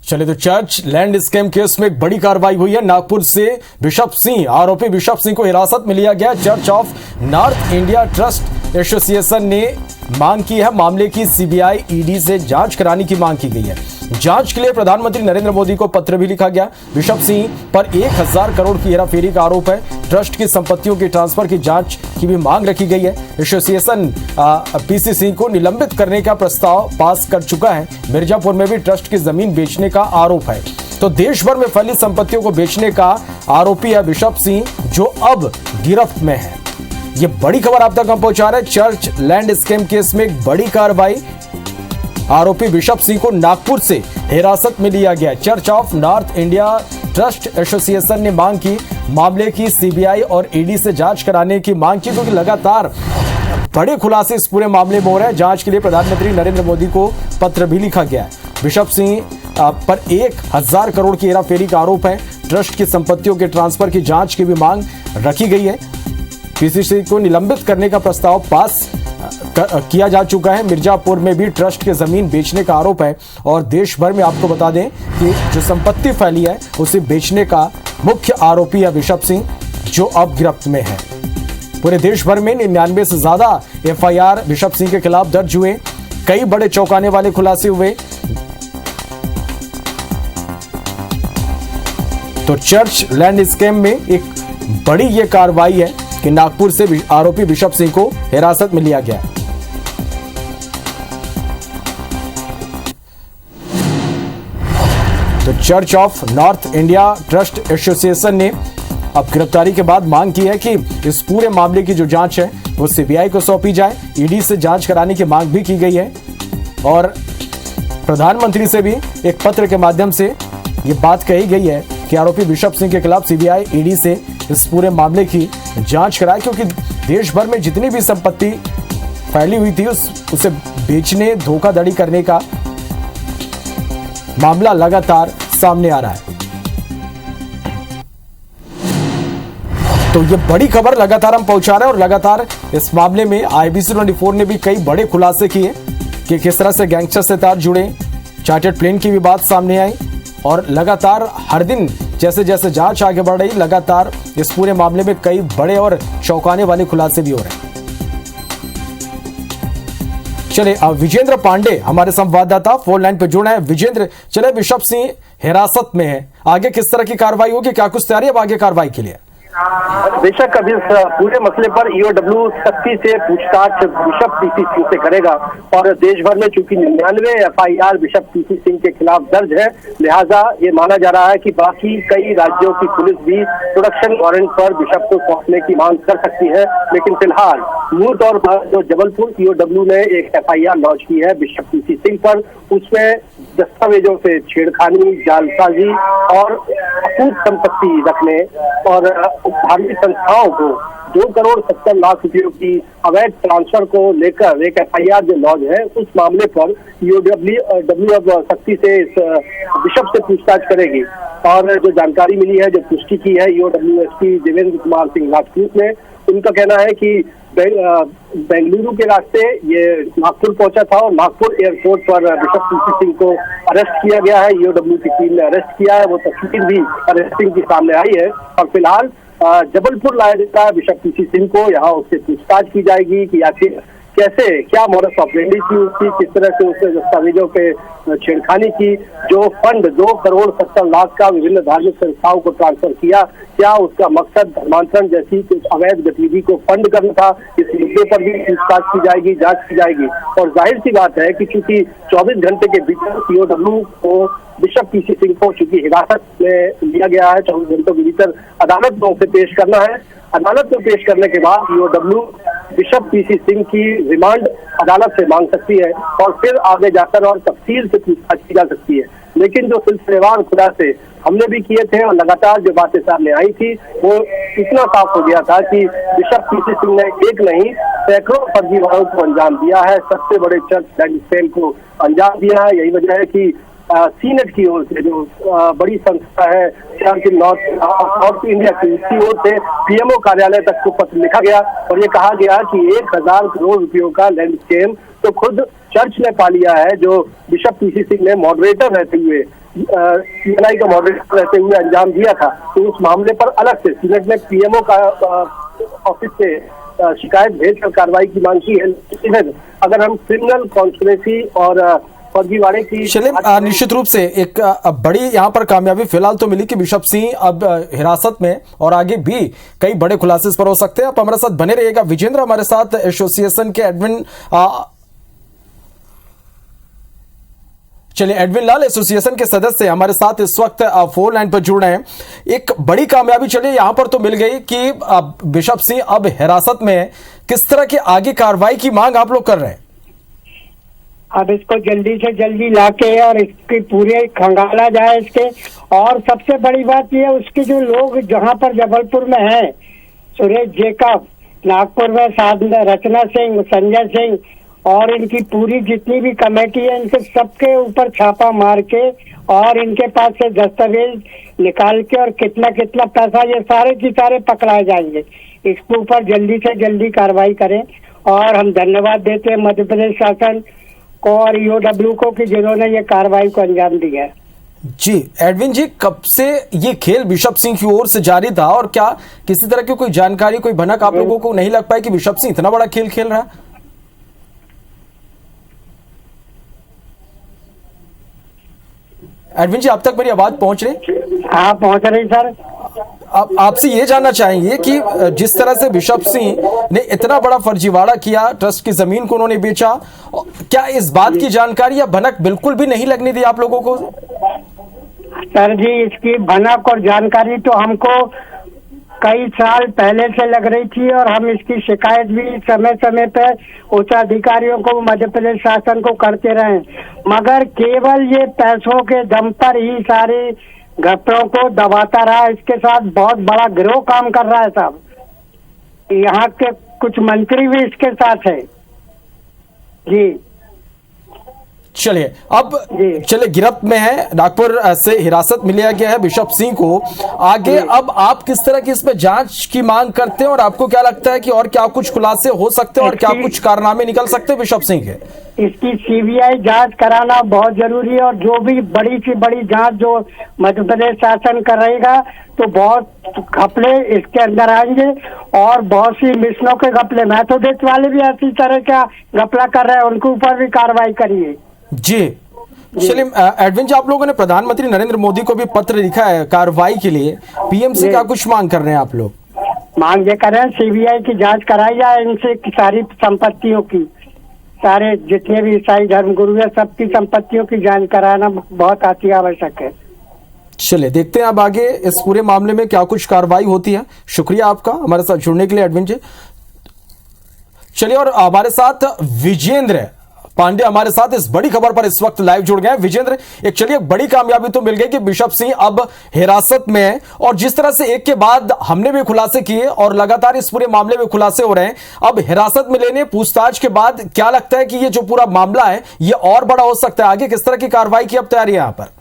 चले तो church land scam case में एक बड़ी कार्रवाई हुई है। नागपुर से बिशप सिंह, आरोपी बिशप सिंह को हिरासत में लिया गया। Church of north India trust association ने मांग की है, मामले की सीबीआई ईडी से जांच कराने की मांग की गई है। जांच के लिए प्रधानमंत्री नरेंद्र मोदी को पत्र भी लिखा गया। बिशप सिंह पर 1000 करोड़ की हेराफेरी का आरोप है। ट्रस्ट की संपत्तियों की ट्रांसफर की जांच की भी मांग रखी गई है। एसोसिएशन पीसी सिंह को निलंबित करने का प्रस्ताव पास कर चुका है। मिर्जापुर में भी ट्रस्ट की जमीन बेचने का आरोप है। तो देश भर में फैली संपत्तियों को बेचने का आरोपी है बिशप सिंह, जो अब गिरफ्त में है। ये बड़ी खबर आप तक हम पहुंचा रहे हैं। चर्च लैंड स्कैम केस में एक बड़ी कार्रवाई, आरोपी बिशप सिंह को नागपुर से हिरासत में लिया गया। Church of north India trust association ने मांग की, मामले की सीबीआई और ईडी से जांच कराने की मांग की, क्योंकि लगातार बड़े खुलासे इस पूरे मामले में हो रहे हैं। जांच के लिए प्रधानमंत्री नरेंद्र मोदी को पत्र भी लिखा गया है। बिशप सिंह पर 1000 करोड़ की हेराफेरी का आरोप है। ट्रस्ट की संपत्तियों के ट्रांसफर की जांच की भी मांग रखी गई है। पीसीसी को निलंबित करने का प्रस्ताव पास किया जा चुका है। मिर्जापुर में भी ट्रस्ट की जमीन बेचने का आरोप है और देश भर में आपको बता दें कि जो संपत्ति फैली है उसे बेचने का मुख्य आरोपी है बिशप सिंह, जो अब गिरफ्त में है। पूरे देश भर में 99 से ज्यादा एफआईआर बिशप सिंह के खिलाफ दर्ज हुए। कई बड़े चौंकाने वाले खुलासे हुए। तो चर्च लैंड स्कैम में एक बड़ी ये कार्रवाई है कि नागपुर से आरोपी बिशप सिंह को हिरासत में लिया गया। तो church of north India trust association ने अब गिरफ्तारी के बाद मांग की है कि इस पूरे मामले की जो जांच है वो सीबीआई को सौंपी जाए। ईडी से जांच कराने की मांग भी की गई है और प्रधानमंत्री से भी एक पत्र के माध्यम से ये बात कही गई है कि आरोपी बिशप सिंह के खिलाफ सीबीआई ईडी से इस पूरे मामले की जांच कराए, क्योंकि देश भर में जितनी भी संपत्ति फैली हुई थी उसे बेचने, धोखाधड़ी करने का मामला लगातार सामने आ रहा है। तो ये बड़ी खबर लगातार हम पहुंचा रहे हैं और लगातार इस मामले में IBC 24 ने भी कई बड़े खुलासे किए कि किस तरह से गैंगस्टर से तार जुड़े। चार्टर्ड प्लेन की भी बात सामने आई और लगातार हर दिन जैसे जैसे जांच आगे बढ़ रही, लगातार इस पूरे मामले में कई बड़े और चौंकाने वाले खुलासे भी हो रहे हैं। चले अब विजेंद्र पांडे हमारे संवाददाता फोन लाइन पर जुड़े हैं। विजेंद्र, चले बिशप सिंह हिरासत में है, आगे किस तरह की कार्रवाई होगी, क्या कुछ तैयारी अब आगे कार्रवाई के लिए? बेशक अभी पूरे मसले पर ईओडब्ल्यू सख्ती से पूछताछ बिशप पीसी सिंह से करेगा और देश भर में चूंकि 99 एफआईआर बिशप पीसी सिंह के खिलाफ दर्ज है, लिहाजा ये माना जा रहा है कि बाकी कई राज्यों की पुलिस भी प्रोडक्शन वारंट पर बिशप को सौंपने की मांग कर सकती है। लेकिन फिलहाल मूल तौर पर जो जबलपुर ईओडब्ल्यू ने एक एफआईआर लॉन्च की है बिशप पीसी सिंह पर, उसमें दस्तावेजों से छेड़खानी, जालसाजी और अकूत संपत्ति रखने और धार्मिक संस्थाओं को 2 करोड़ 70 लाख रुपयों की अवैध ट्रांसफर को लेकर एक एफआईआर जो लॉन्च है, उस मामले पर ईओडब्ल्यू अब सख्ती से इस बिशप से पूछताछ करेगी। और जो जानकारी मिली है, जो पुष्टि की है ईओडब्ल्यू एसपी देवेंद्र कुमार सिंह राजपूत ने, उनका कहना है कि बेंगलुरु के रास्ते ये नागपुर पहुंचा था और नागपुर एयरपोर्ट पर बिशप पीसी सिंह को अरेस्ट किया गया है। ईओडब्ल्यू की टीम ने अरेस्ट किया है, वो तस्वीर भी अरेस्टिंग की सामने आई है और फिलहाल जबलपुर लाया जाता है बिशप पीसी सिंह को। यहाँ उससे पूछताछ की जाएगी कि आखिर कैसे, क्या मोडस ऑपरेंडी थी उसकी, किस तरह से उसने दस्तावेजों पे छेड़खानी की, जो फंड 2 करोड़ 70 लाख का विभिन्न धार्मिक संस्थाओं को ट्रांसफर किया, क्या उसका मकसद धर्मांतरण जैसी कुछ अवैध गतिविधि को फंड करना था, इस मुद्दे पर भी पूछताछ की जाएगी, जांच की जाएगी। और जाहिर सी बात है कि चूंकि 24 घंटे के भीतर ईओडब्ल्यू को बिशप पीसी सिंह को चूंकि हिरासत में लिया गया है, 24 घंटों के भीतर अदालत में उसे पेश करना है। अदालत में पेश करने के बाद ईओडब्ल्यू बिशप पीसी सिंह की रिमांड अदालत से मांग सकती है और फिर आगे जाकर और तफसील से पूछताछ की जा सकती है। लेकिन जो सिलसिलेवार खुलासे हमने भी किए थे और लगातार जो बातें सामने आई थी, वो इतना साफ हो गया था कि बिशप पीसी सिंह ने एक नहीं सैकड़ों फर्जीवाड़ों को अंजाम दिया है, सबसे बड़े चर्च लैंड स्कैम को अंजाम दिया है। यही वजह है कि सीनेट की ओर से, जो बड़ी संस्था है चर्च नॉर्थ इंडिया की, उसकी ओर से पीएमओ कार्यालय तक को पत्र लिखा गया और ये कहा गया कि 1000 करोड़ रुपयों का लैंड स्कैम तो खुद चर्च ने पा लिया है, जो बिशप पीसी सिंह ने मॉडरेटर रहते हुए सीएनआई का मॉडरेटर रहते हुए अंजाम दिया था, तो उस मामले पर अलग से सीनेट ने पीएमओ का ऑफिस से शिकायत भेजकर कार्रवाई की मांग की है। अगर हम क्रिमिनल कॉन्स्पिरेसी और फर्जीवाड़े की चलिए, निश्चित रूप से एक बड़ी यहाँ पर कामयाबी फिलहाल तो मिली कि बिशप सिंह अब हिरासत में, और आगे भी कई बड़े खुलासे इस पर हो सकते हैं। आप हमारे साथ बने रहिएगा। विजेंद्र हमारे साथ एसोसिएशन के एडमिन चलिए, एडविन लाल एसोसिएशन के सदस्य हमारे साथ इस वक्त फोन लाइन पर जुड़ रहे हैं। एक बड़ी कामयाबी चलिए यहां पर तो मिल गई कि बिशप सिंह अब हिरासत में है। किस तरह की आगे कार्रवाई की मांग आप लोग कर रहे हैं? अब इसको जल्दी से जल्दी लाके और इसकी पूरे खंगाला जाए इसके। और सबसे बड़ी बात यह है, उसके जो लोग जहां पर जबलपुर में हैं, सुरेश जेकब, नागपुर में साधना रचना सिंह, संजय सिंह, और इनकी पूरी जितनी भी कमेटी है, इनके सबके ऊपर छापा मार के और इनके पास से दस्तावेज निकाल के और कितना कितना पैसा, ये सारे की सारे पकड़ाए जाएंगे। इसके ऊपर जल्दी से जल्दी कार्रवाई करें। और हम धन्यवाद देते हैं मध्य प्रदेश शासन को और ईओडब्ल्यू को कि जिन्होंने ये कार्रवाई को अंजाम दिया है। जी एडविन जी, कब से ये खेल बिशप सिंह की ओर से जारी था और क्या किसी तरह की कोई जानकारी, कोई भनक आप लोगों को नहीं लग पाई कि बिशप सिंह इतना बड़ा खेल खेल रहा है? एडविन जी, अब तक मेरी आवाज पहुंच रही? हाँ, पहुंच रही सर। अब आपसे ये जानना चाहेंगे कि जिस तरह से बिशप सिंह ने इतना बड़ा फर्जीवाड़ा किया, ट्रस्ट की जमीन को उन्होंने बेचा, क्या इस बात की जानकारी या भनक बिल्कुल भी नहीं लगने दी आप लोगों को? सर जी, इसकी भनक और जानकारी तो हमको कई साल पहले से लग रही थी और हम इसकी शिकायत भी समय समय पे उच्च अधिकारियों को, मध्य प्रदेश शासन को करते रहे, मगर केवल ये पैसों के दम पर ही सारे घपलों को दबाता रहा। इसके साथ बहुत बड़ा गिरोह काम कर रहा है साहब। यहाँ के कुछ मंत्री भी इसके साथ है जी। चलिए, अब चलिए, गिरफ्त में है, नागपुर से हिरासत में लिया गया है बिशप सिंह को। आगे अब आप किस तरह की इसमें जांच की मांग करते हैं और आपको क्या लगता है कि और क्या कुछ खुलासे हो सकते हैं और क्या कुछ कारनामे निकल सकते हैं बिशप सिंह के? इसकी सीबीआई जांच कराना बहुत जरूरी है और जो भी बड़ी से बड़ी जांच जो मध्य प्रदेश शासन करेगा तो बहुत घपले इसके अंदर आएंगे और बहुत सी मिशनों के घपले, मैथोडिस्ट वाले भी ऐसी तरह का घपला कर रहे हैं, उनके ऊपर भी कार्रवाई करिए। जी चलिए, एडविन जी, आप लोगों ने प्रधानमंत्री नरेंद्र मोदी को भी पत्र लिखा है कार्रवाई के लिए। पीएम से क्या कुछ मांग कर रहे हैं आप लोग? मांग ये कर रहे हैं सीबीआई की जांच कराई जाए इनसे सारी संपत्तियों की, सारे जितने भी ईसाई धर्मगुरु है सबकी संपत्तियों की जांच कराना बहुत अति आवश्यक है। चलिए, देखते हैं अब आगे इस पूरे मामले में क्या कुछ कार्रवाई होती है। शुक्रिया आपका हमारे साथ जुड़ने के लिए एडविन जी। चलिए, और हमारे साथ विजेंद्र पांडे हमारे साथ इस बड़ी खबर पर इस वक्त लाइव जुड़ गए हैं। विजेंद्र, एक चलिए बड़ी कामयाबी तो मिल गई कि बिशप सिंह अब हिरासत में है और जिस तरह से एक के बाद हमने भी खुलासे किए और लगातार इस पूरे मामले में खुलासे हो रहे हैं, अब हिरासत में लेने पूछताछ के बाद क्या लगता है कि ये जो पूरा मामला है ये और बड़ा हो सकता है? आगे किस तरह की कार्रवाई की अब तैयारी है यहां पर?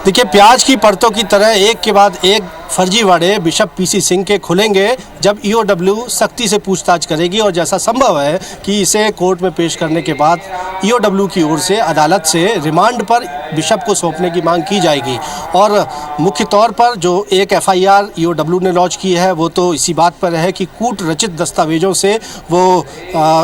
देखिए, प्याज की परतों की तरह एक के बाद एक फर्जीवाड़े बिशप पीसी सिंह के खुलेंगे जब ईओडब्ल्यू सख्ती से पूछताछ करेगी और जैसा संभव है कि इसे कोर्ट में पेश करने के बाद ईओडब्ल्यू की ओर से अदालत से रिमांड पर बिशप को सौंपने की मांग की जाएगी। और मुख्य तौर पर जो एक एफआईआर ईओडब्ल्यू ने लॉन्च की है वो तो इसी बात पर है कि कूट रचित दस्तावेजों से वो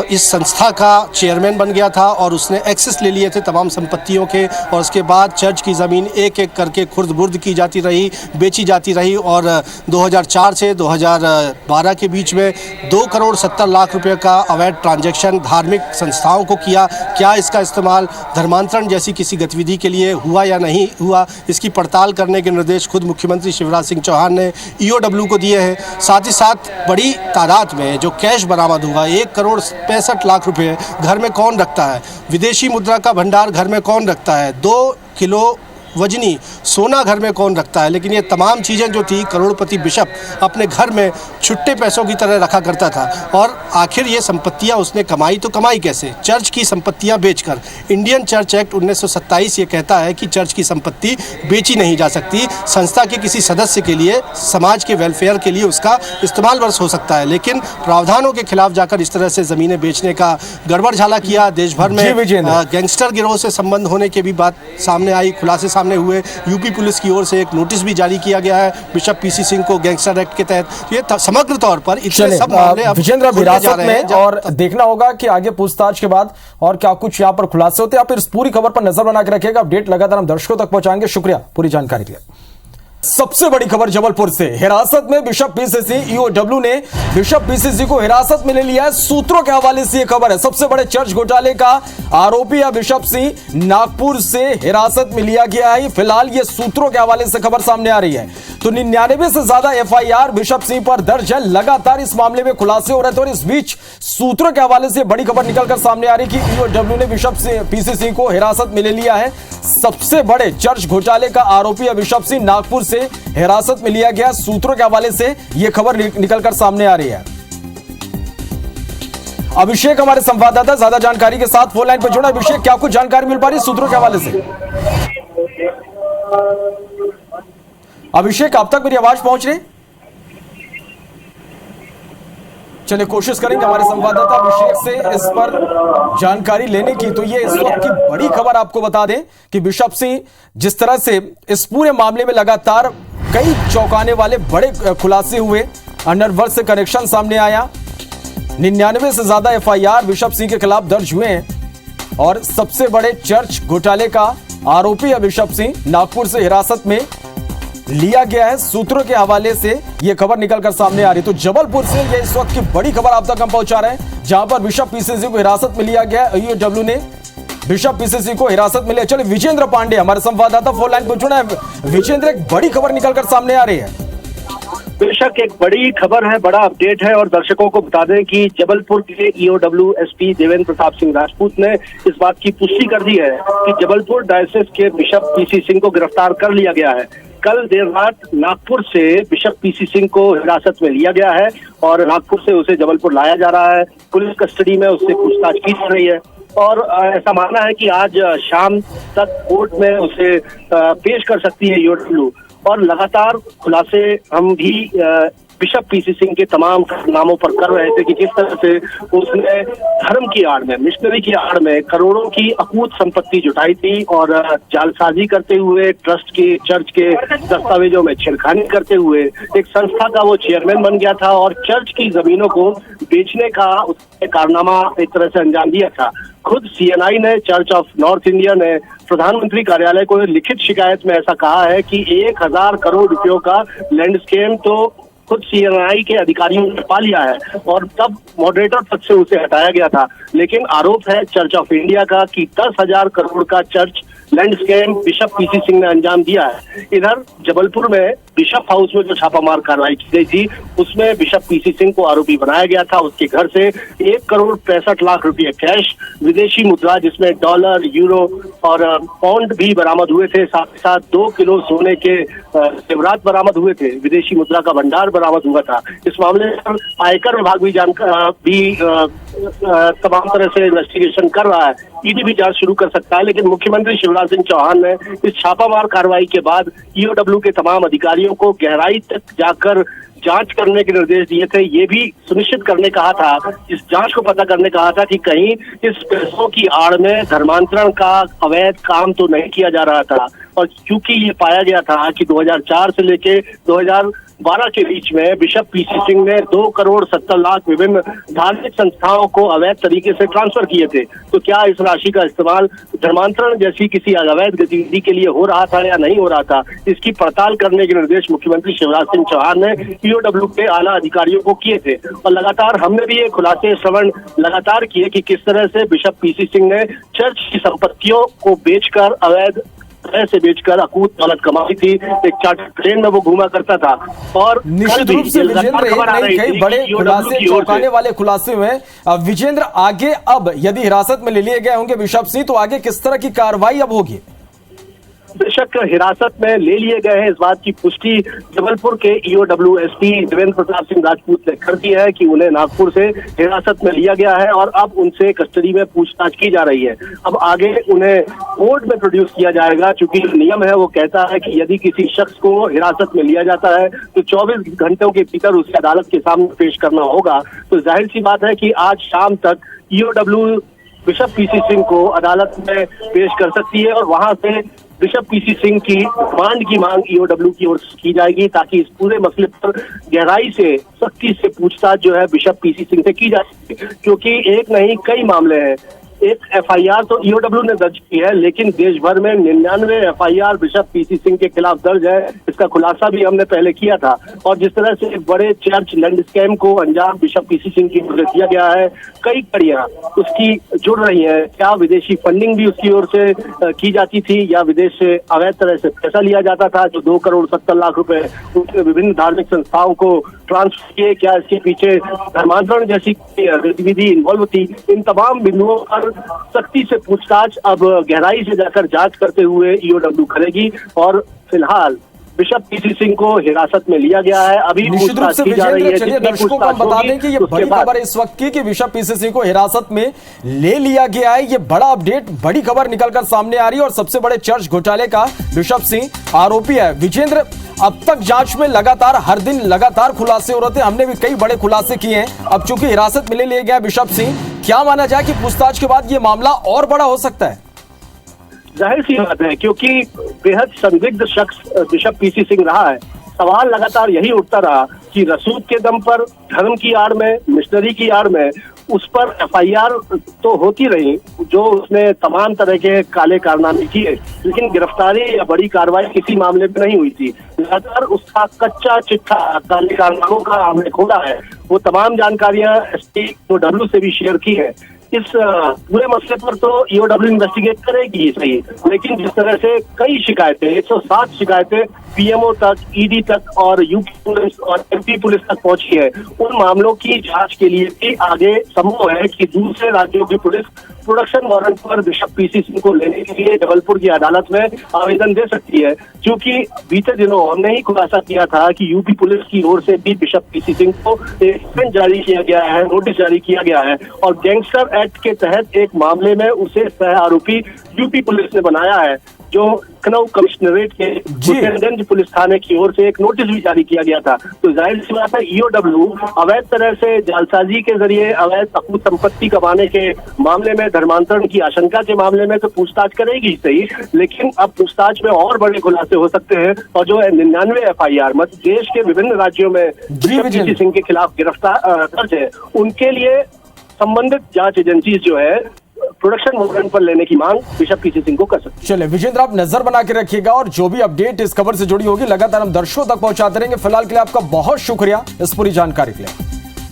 इस संस्था का चेयरमैन बन गया था और उसने एक्सेस ले लिए थे तमाम संपत्तियों के, और उसके बाद चर्च की ज़मीन एक एक करके खुर्द बुर्द की जाती रही, बेची जाती रही और 2004 से 2012 के बीच में 2 करोड़ 70 लाख रुपए का अवैध ट्रांजैक्शन धार्मिक संस्थाओं को किया। क्या इसका इस्तेमाल धर्मांतरण जैसी किसी गतिविधि के लिए हुआ या नहीं हुआ, इसकी पड़ताल करने के निर्देश खुद मुख्यमंत्री शिवराज सिंह चौहान ने ईओडब्ल्यू को दिए हैं। साथ ही साथ बड़ी तादाद में जो कैश बरामद हुआ, 1 करोड़ 65 लाख रुपये, घर में कौन रखता है? विदेशी मुद्रा का भंडार घर में कौन रखता है? 2 किलो वजनी सोना घर में कौन रखता है, लेकिन ये तमाम चीज़ें जो थी करोड़पति बिशप अपने घर में छुट्टे पैसों की तरह रखा करता था। और आखिर ये संपत्तियां उसने कमाई तो कमाई कैसे? चर्च की संपत्तियां बेचकर। इंडियन चर्च एक्ट 1927 ये कहता है कि चर्च की संपत्ति बेची नहीं जा सकती। संस्था के किसी सदस्य के लिए, समाज के वेलफेयर के लिए उसका इस्तेमाल वर्ष हो सकता है, लेकिन प्रावधानों के खिलाफ जाकर इस तरह से ज़मीनें बेचने का गड़बड़ झाला किया। देश भर में गैंगस्टर गिरोह से संबंध होने की भी बात सामने आई, खुलासे सामने हुए। यूपी पुलिस की ओर से एक नोटिस भी जारी किया गया है बिशप पीसी सिंह को गैंगस्टर एक्ट के तहत। ये समग्र तौर पर इतने सब मामले अब विजेंद्र हिरासत में, और देखना होगा कि आगे पूछताछ के बाद और क्या कुछ यहाँ पर खुलासे होते हैं। आप इस पूरी खबर पर नजर बना के रखिएगा, अपडेट लगातार हम दर्शकों तक पहुंचाएंगे। शुक्रिया पूरी जानकारी के लिए। सबसे बड़ी खबर जबलपुर से, हिरासत में बिशप पीसीसी। ईओडब्ल्यू ने बिशप पीसीसी को हिरासत में ले लिया है। सूत्रों के हवाले से यह खबर है। सबसे बड़े चर्च घोटाले का आरोपी है बिशप सिंह, नागपुर से हिरासत में लिया गया है। फिलहाल ये सूत्रों के हवाले से खबर सामने आ रही है। तो 99 से ज्यादा एफआईआर बिशप सिंह पर दर्ज है। लगातार इस मामले में खुलासे हो रहे थे और इस बीच सूत्रों के हवाले से बड़ी खबर निकलकर सामने आ रही कि ईओडब्ल्यू ने बिशप पीसीसी को हिरासत में ले लिया है। सबसे बड़े चर्च घोटाले का आरोपी है बिशप सिंह, नागपुर से हिरासत में लिया गया। सूत्रों के हवाले से यह खबर निकलकर सामने आ रही है। अभिषेक हमारे संवाददाता ज्यादा जानकारी के साथ फोन लाइन पर जुड़ा। अभिषेक, क्या कुछ जानकारी मिल पा रही है सूत्रों के हवाले से? अभिषेक, आप तक मेरी आवाज पहुंच रही? चलिए कोशिश करेंगे हमारे संवाददाता अभिषेक से इस पर जानकारी लेने की। तो ये इस वक्त की बड़ी खबर आपको बता दें कि बिशप सिंह जिस तरह से इस पूरे मामले में लगातार कई चौंकाने वाले बड़े खुलासे हुए, अंडरवर्ल्ड से कनेक्शन सामने आया। 99 से ज्यादा एफआईआर बिशप सिंह के खिलाफ दर्ज हुए हैं और सबसे बड़े चर्च घोटाले का आरोपी है बिशप सिंह, नागपुर से हिरासत में लिया गया है। सूत्रों के हवाले से यह खबर निकलकर सामने आ रही। तो जबलपुर से यह इस वक्त की बड़ी खबर आप तक हम पहुंचा रहे हैं, जहां पर बिशप पीसीसी को हिरासत में लिया गया है। ईओडब्ल्यू ने बिशप पीसीसी को हिरासत में लिया। चलिए विजेंद्र पांडे हमारे संवाददाता फोन लाइन पर जुड़े हैं। विजेंद्र, एक बड़ी खबर निकलकर सामने आ रही है। बेशक एक बड़ी खबर है, बड़ा अपडेट है और दर्शकों को बता दें कि जबलपुर के ईओडब्ल्यू एसपी देवेंद्र प्रताप सिंह राजपूत ने इस बात की पुष्टि कर दी है कि जबलपुर डायोसिस के बिशप पीसी सिंह को गिरफ्तार कर लिया गया है। कल देर रात नागपुर से बिशप पीसी सिंह को हिरासत में लिया गया है और नागपुर से उसे जबलपुर लाया जा रहा है। पुलिस कस्टडी में उससे पूछताछ की जा रही है और ऐसा मानना है कि आज शाम तक कोर्ट में उसे पेश कर सकती है ईओडब्ल्यू। और लगातार खुलासे हम भी बिशप पीसी सिंह के तमाम नामों पर कर रहे थे कि किस तरह से उसने धर्म की आड़ में, मिशनरी की आड़ में करोड़ों की अकूत संपत्ति जुटाई थी और जालसाजी करते हुए, ट्रस्ट के, चर्च के दस्तावेजों में छेड़खानी करते हुए एक संस्था का वो चेयरमैन बन गया था और चर्च की जमीनों को बेचने का उसने कारनामा एक तरह से अंजाम दिया था। खुद सीएनआई ने, चर्च ऑफ नॉर्थ इंडिया ने प्रधानमंत्री कार्यालय को लिखित शिकायत में ऐसा कहा है कि 1000 करोड़ रुपयों का लैंड स्कैम तो खुद सीएनआई के अधिकारियों ने पा लिया है और तब मॉडरेटर पद से उसे हटाया गया था। लेकिन आरोप है चर्च ऑफ इंडिया का कि 10,000 करोड़ का church land scam bishop PC Singh ने अंजाम दिया है। इधर जबलपुर में बिशप हाउस में जो छापामार कार्रवाई की गई थी उसमें बिशप पीसी सिंह को आरोपी बनाया गया था। उसके घर से 1 करोड़ 65 लाख रुपए कैश, विदेशी मुद्रा जिसमें डॉलर, यूरो और पाउंड भी बरामद हुए थे। साथ ही साथ 2 किलो सोने के जेवरात बरामद हुए थे। विदेशी मुद्रा का भंडार बरामद हुआ था। इस मामले पर आयकर विभाग भी तमाम तरह से इन्वेस्टिगेशन कर रहा है। ईडी भी जांच शुरू कर सकता है, लेकिन मुख्यमंत्री शिवराज सिंह चौहान ने इस छापामार कार्रवाई के बाद ईओडब्ल्यू के तमाम अधिकारियों को गहराई तक जाकर जांच करने के निर्देश दिए थे। ये भी सुनिश्चित करने कहा था, इस जांच को पता करने कहा था कि कहीं इस पैसों की आड़ में धर्मांतरण का अवैध काम तो नहीं किया जा रहा था। और क्योंकि ये पाया गया था कि 2004 से लेके 2012 के बीच में बिशप पीसी सिंह ने 2 करोड़ 70 लाख विभिन्न धार्मिक संस्थाओं को अवैध तरीके से ट्रांसफर किए थे, तो क्या इस राशि का इस्तेमाल धर्मांतरण जैसी किसी अवैध गतिविधि के लिए हो रहा था या नहीं हो रहा था, इसकी पड़ताल करने के निर्देश मुख्यमंत्री शिवराज सिंह चौहान ने ईओडब्ल्यू के आला अधिकारियों को किए थे। और लगातार हमने भी ये खुलासे श्रवण लगातार किए कि किस तरह से बिशप पीसी सिंह ने चर्च की संपत्तियों को बेचकर, अवैध पैसे बेचकर अकूत दौलत कमाई थी। एक चार्टर्ड प्लेन में वो घूमा करता था। और निश्चित रूप से विजेंद्र, कई बड़े खुलासे, चौंकाने वाले खुलासे हुए। विजेंद्र, आगे अब यदि हिरासत में ले लिए गए होंगे बिशप सिंह तो आगे किस तरह की कार्रवाई अब होगी? बेशक हिरासत में ले लिए गए हैं, इस बात की पुष्टि जबलपुर के ईओडब्ल्यू एसपी देवेंद्र प्रताप सिंह राजपूत ने कर दी है कि उन्हें नागपुर से हिरासत में लिया गया है और अब उनसे कस्टडी में पूछताछ की जा रही है। अब आगे उन्हें कोर्ट में प्रोड्यूस किया जाएगा, चूंकि नियम है वो कहता है कि यदि किसी शख्स को हिरासत में लिया जाता है तो 24 घंटों के भीतर उसे अदालत के सामने पेश करना होगा। तो जाहिर सी बात है कि आज शाम तक ईओडब्ल्यू बिशप पीसी सिंह को अदालत में पेश कर सकती है और वहां से बिशप पीसी सिंह की रिमांड की मांग ईओडब्ल्यू की ओर से की जाएगी, ताकि इस पूरे मसले पर गहराई से सख्ती से पूछताछ जो है बिशप पीसी सिंह से की जा सके, क्योंकि एक नहीं कई मामले हैं। एक एफआईआर तो ईओडब्ल्यू ने दर्ज की है, लेकिन देश भर में 99 एफआईआर बिशप पीसी सिंह के खिलाफ दर्ज है। इसका खुलासा भी हमने पहले किया था। और जिस तरह से एक बड़े चर्च लैंड स्कैम को अंजाम बिशप पीसी सिंह की ओर से दिया गया है, कई कड़ियां उसकी जुड़ रही हैं। क्या विदेशी फंडिंग भी उसकी ओर से की जाती थी या विदेश से अवैध तरह से पैसा लिया जाता था, जो 2 करोड़ 70 लाख रुपए उसने विभिन्न धार्मिक संस्थाओं को ट्रांसफर किए, क्या इसके पीछे धर्मांतरण जैसी गतिविधि इन्वॉल्व थी, इन तमाम बिंदुओं पर सख्ती से पूछताछ अब गहराई से जाकर जांच करते हुए ईओडब्ल्यू करेगी। और फिलहाल बिशप पीसी सिंह को हिरासत में लिया गया है। अभी निश्चित रूप से विजेंद्र, चलिए दर्शकों को हम बता दें कि ये बड़ी खबर है इस वक्त की कि बिशप पीसी सिंह को हिरासत में ले लिया गया है। ये बड़ा अपडेट, बड़ी खबर निकलकर सामने आ रही है और सबसे बड़े चर्च घोटाले का बिशप सिंह आरोपी है। विजेंद्र, अब तक जांच में लगातार हर दिन लगातार खुलासे हो रहे थे, हमने भी कई बड़े खुलासे किए हैं। अब चूंकि हिरासत में ले लिया गया बिशप सिंह, क्या माना जाए कि पूछताछ के बाद ये मामला और बड़ा हो सकता है? जाहिर सी बात है, क्योंकि बेहद संदिग्ध शख्स बिशप पीसी सिंह रहा है। सवाल लगातार यही उठता रहा कि रसूख के दम पर, धर्म की आड़ में, मिशनरी की आड़ में उस पर एफआईआर तो होती रही, जो उसने तमाम तरह के काले कारनामे किए, लेकिन गिरफ्तारी या बड़ी कार्रवाई किसी मामले में नहीं हुई थी। लगातार उसका कच्चा चिट्ठा काले कारनामों का हमने खोला है, वो तमाम जानकारियां ईओडब्ल्यू से भी शेयर की है। इस पूरे मसले पर तो ईओडब्ल्यू इन्वेस्टिगेट करेगी ही सही, लेकिन जिस तरह से कई शिकायतें, 107 शिकायतें पीएमओ तक, ईडी तक और यूपी पुलिस और एमपी पुलिस तक पहुंची है, उन मामलों की जांच के लिए भी आगे संभव है कि दूसरे राज्यों की पुलिस प्रोडक्शन वारंट पर बिशप पीसी सिंह को लेने के लिए जबलपुर की अदालत में आवेदन दे सकती है। क्योंकि बीते दिनों हमने ही खुलासा किया था कि यूपी पुलिस की ओर से भी बिशप पीसी सिंह को एक वारंट जारी किया गया है, नोटिस जारी किया गया है और गैंगस्टर एक्ट के तहत एक मामले में उसे सह आरोपी यूपी पुलिस ने बनाया है, जो लखनऊ कमिश्नरेट के हुसैनगंज पुलिस थाने की ओर से एक नोटिस भी जारी किया गया था। तो जाहिर सी बात है ईओडब्ल्यू अवैध तरह से जालसाजी के जरिए अवैध अकूत संपत्ति कमाने के मामले में, धर्मांतरण की आशंका के मामले में तो पूछताछ करेगी सही, लेकिन अब पूछताछ में और बड़े खुलासे हो सकते हैं। और जो 99 एफआईआर मतलब देश के विभिन्न राज्यों में बिशप पीसी सिंह के खिलाफ गिरफ्तार दर्ज है, उनके लिए संबंधित जांच एजेंसी जो है प्रोडक्शन वारंट पर लेने की मांग बिशप पीसी सिंह को कर सकते हैं। चलिए विजेंद्र, आप नजर बना के रखिएगा और जो भी अपडेट इस खबर से जुड़ी होगी लगातार हम दर्शकों तक पहुंचाते रहेंगे। फिलहाल के लिए आपका बहुत शुक्रिया इस पूरी जानकारी के लिए।